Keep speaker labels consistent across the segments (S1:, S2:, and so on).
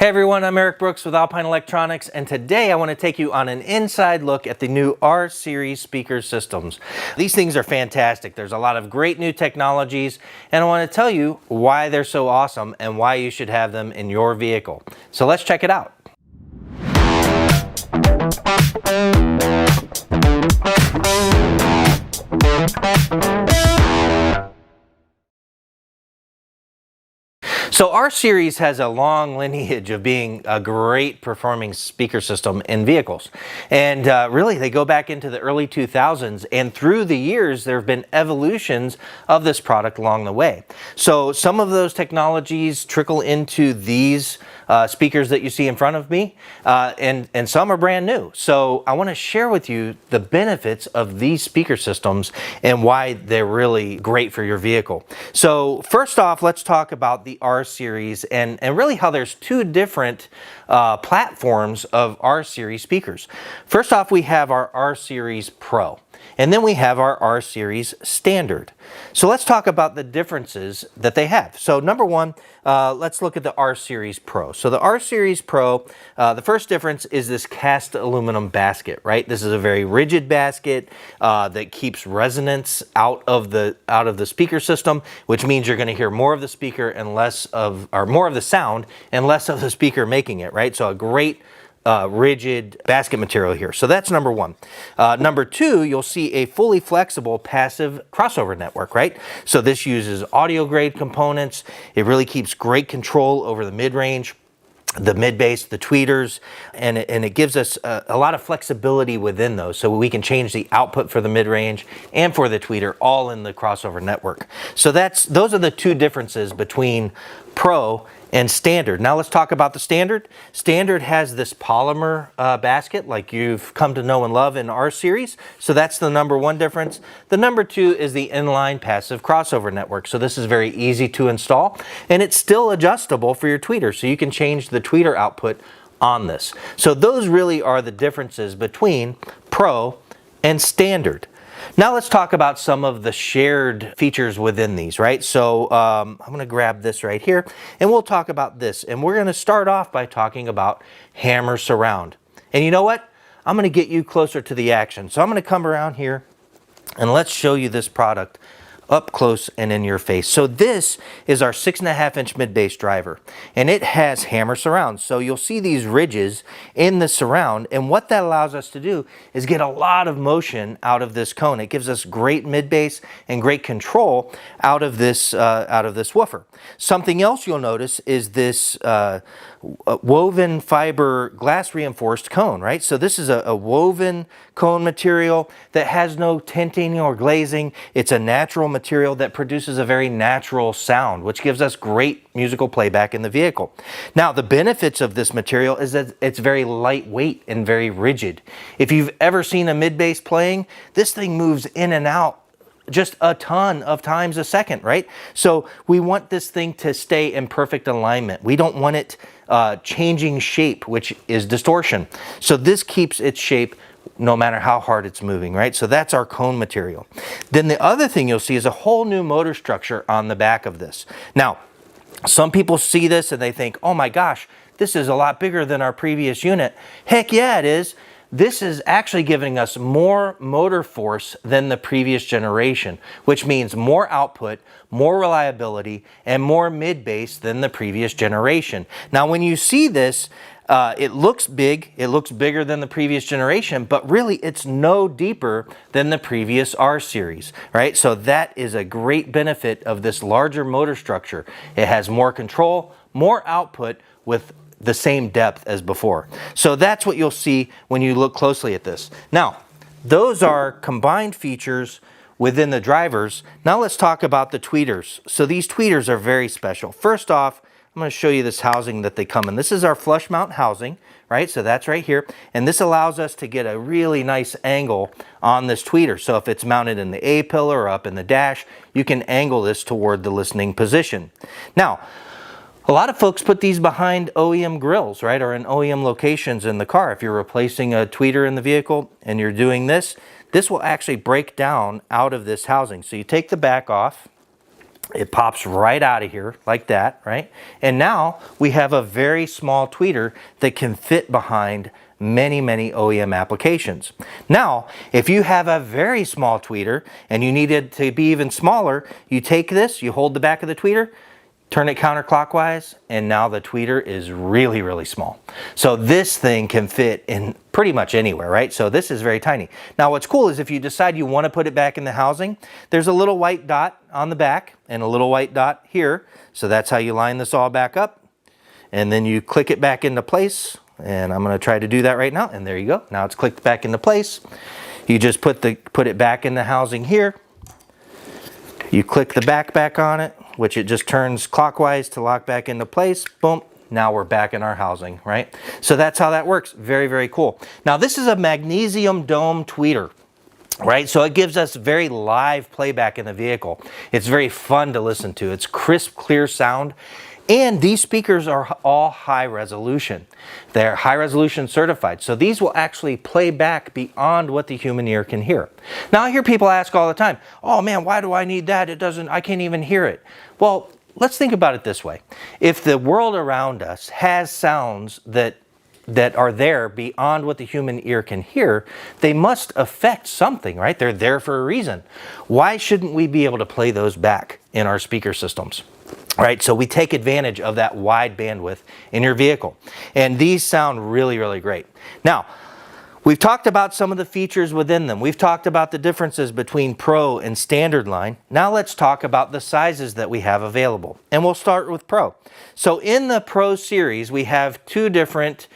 S1: Hey everyone, I'm Eric Brooks with Alpine Electronics, and today I want to take you on an inside look at the new R-Series speaker systems. These things are fantastic. There's a lot of great new technologies, and I want to tell you why they're so awesome and why you should have them in your vehicle. So let's check it out. So R-Series has a long lineage of being a great performing speaker system in vehicles. And really, they go back into the early 2000s, and through the years, there have been evolutions of this product along the way. So some of those technologies trickle into these speakers that you see in front of me, and some are brand new. So I want to share with you the benefits of these speaker systems and why they're really great for your vehicle. So first off, let's talk about the R-Series and really how there's two different platforms of R-Series speakers. First off, we have our R-Series Pro. And then we have our R-Series Standard. So let's talk about the differences that they have. So number one, let's look at the R-Series Pro. So the R-Series Pro, the first difference is this cast aluminum basket, right? This is a very rigid basket that keeps resonance out of the speaker system, which means you're going to hear more of the speaker and less of, or more of the sound and less of the speaker making it, right? So a great rigid basket material here. So that's number one. Number two, you'll see a fully flexible passive crossover network, right? So this uses audio grade components. It really keeps great control over the mid-range, the mid-bass, the tweeters, and it gives us a lot of flexibility within those, so we can change the output for the mid-range and for the tweeter all in the crossover network. So those are the two differences between Pro and Standard. Now let's talk about the Standard. Standard has this polymer basket like you've come to know and love in R-Series. So that's the number one difference. The number two is the inline passive crossover network. So this is very easy to install, and it's still adjustable for your tweeter. So you can change the tweeter output on this. So those really are the differences between Pro and Standard. Now let's talk about some of the shared features within these, right? So I'm going to grab this right here, and we'll talk about this. And we're going to start off by talking about Hammer Surround. And you know what? I'm going to get you closer to the action. So I'm going to come around here, and let's show you this product up close and in your face. So this is our 6.5-inch mid-bass driver, and it has Hammer Surround. So you'll see these ridges in the surround, and what that allows us to do is get a lot of motion out of this cone. It gives us great mid-bass and great control out of this woofer. Something else you'll notice is this woven fiber glass reinforced cone, right? So this is a woven cone material that has no tinting or glazing. It's a natural material that produces a very natural sound, which gives us great musical playback in the vehicle. Now, the benefits of this material is that it's very lightweight and very rigid. If you've ever seen a mid-bass playing, this thing moves in and out just a ton of times a second, right? So we want this thing to stay in perfect alignment. We don't want it changing shape, which is distortion. So this keeps its shape no matter how hard it's moving, right? So that's our cone material. Then the other thing you'll see is a whole new motor structure on the back of this. Now, some people see this and they think, oh my gosh, this is a lot bigger than our previous unit. Heck yeah, it is. This is actually giving us more motor force than the previous generation, which means more output, more reliability, and more mid-bass than the previous generation. Now, when you see this, it looks big, it looks bigger than the previous generation, but really it's no deeper than the previous R-Series, right? So that is a great benefit of this larger motor structure. It has more control, more output with the same depth as before. So that's what you'll see when you look closely at this. Now, those are combined features within the drivers. Now let's talk about the tweeters. So these tweeters are very special. First off, I'm going to show you this housing that they come in. This is our flush mount housing, right? So that's right here. And this allows us to get a really nice angle on this tweeter. So if it's mounted in the A-pillar or up in the dash, you can angle this toward the listening position. Now, a lot of folks put these behind OEM grills, right, or in OEM locations in the car. If you're replacing a tweeter in the vehicle and you're doing this, this will actually break down out of this housing. So you take the back off, It pops right out of here like that, right? And now we have a very small tweeter that can fit behind many, many OEM applications. Now, if you have a very small tweeter and you need it to be even smaller, you take this, you hold the back of the tweeter, turn it counterclockwise, and now the tweeter is really, really small. So this thing can fit in pretty much anywhere, right? So this is very tiny. Now what's cool is if you decide you want to put it back in the housing, there's a little white dot on the back and a little white dot here. So that's how you line this all back up. And then you click it back into place. And I'm going to try to do that right now. And there you go. Now it's clicked back into place. You just put it back in the housing here. You click the back on it, which it just turns clockwise to lock back into place. Boom. Now we're back in our housing, right? So that's how that works. Very, very cool. Now this is a magnesium dome tweeter, right? So it gives us very live playback in the vehicle. It's very fun to listen to. It's crisp, clear sound. And these speakers are all high resolution. They're high resolution certified. So these will actually play back beyond what the human ear can hear. Now I hear people ask all the time, oh man, why do I need that? I can't even hear it. Well, let's think about it this way. If the world around us has sounds that are there beyond what the human ear can hear, they must affect something, right? They're there for a reason. Why shouldn't we be able to play those back in our speaker systems? Right, so we take advantage of that wide bandwidth in your vehicle. And these sound really, really great. Now, we've talked about some of the features within them. We've talked about the differences between Pro and Standard line. Now let's talk about the sizes that we have available. And we'll start with Pro. So in the Pro series, we have two different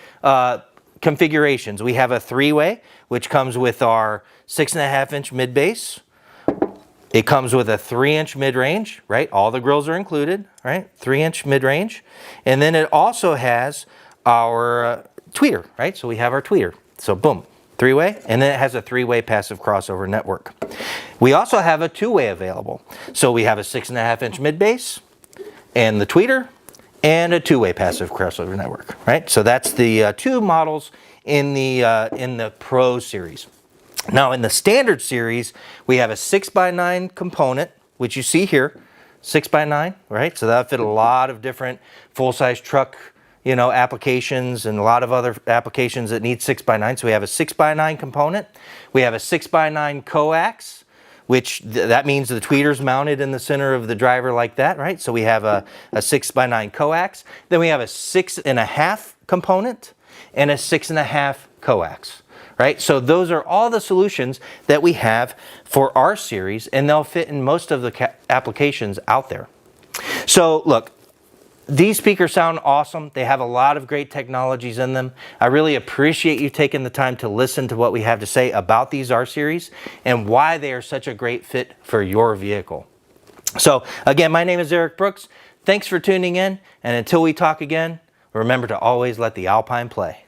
S1: configurations. We have a 3-way, which comes with our 6.5-inch mid-bass. It comes with a 3-inch mid-range, right? All the grills are included, right? 3-inch mid-range. And then it also has our tweeter, right? So we have our tweeter. So boom, 3-way. And then it has a 3-way passive crossover network. We also have a 2-way available. So we have a 6.5-inch mid-bass and the tweeter and a 2-way passive crossover network, right? So that's the two models in the Pro series. Now in the Standard series, we have a 6x9 component, which you see here, 6x9, right? So that'll fit a lot of different full-size truck, applications and a lot of other applications that need 6x9. So we have a 6x9 component. We have a 6x9 coax, which that means the tweeter's mounted in the center of the driver like that, right? So we have a 6x9 coax. Then we have a 6.5 component and a 6.5 coax. Right? So those are all the solutions that we have for our series, and they'll fit in most of the applications out there. So look, these speakers sound awesome. They have a lot of great technologies in them. I really appreciate you taking the time to listen to what we have to say about these R-Series and why they are such a great fit for your vehicle. So again, my name is Eric Brooks. Thanks for tuning in, and until we talk again, remember to always let the Alpine play.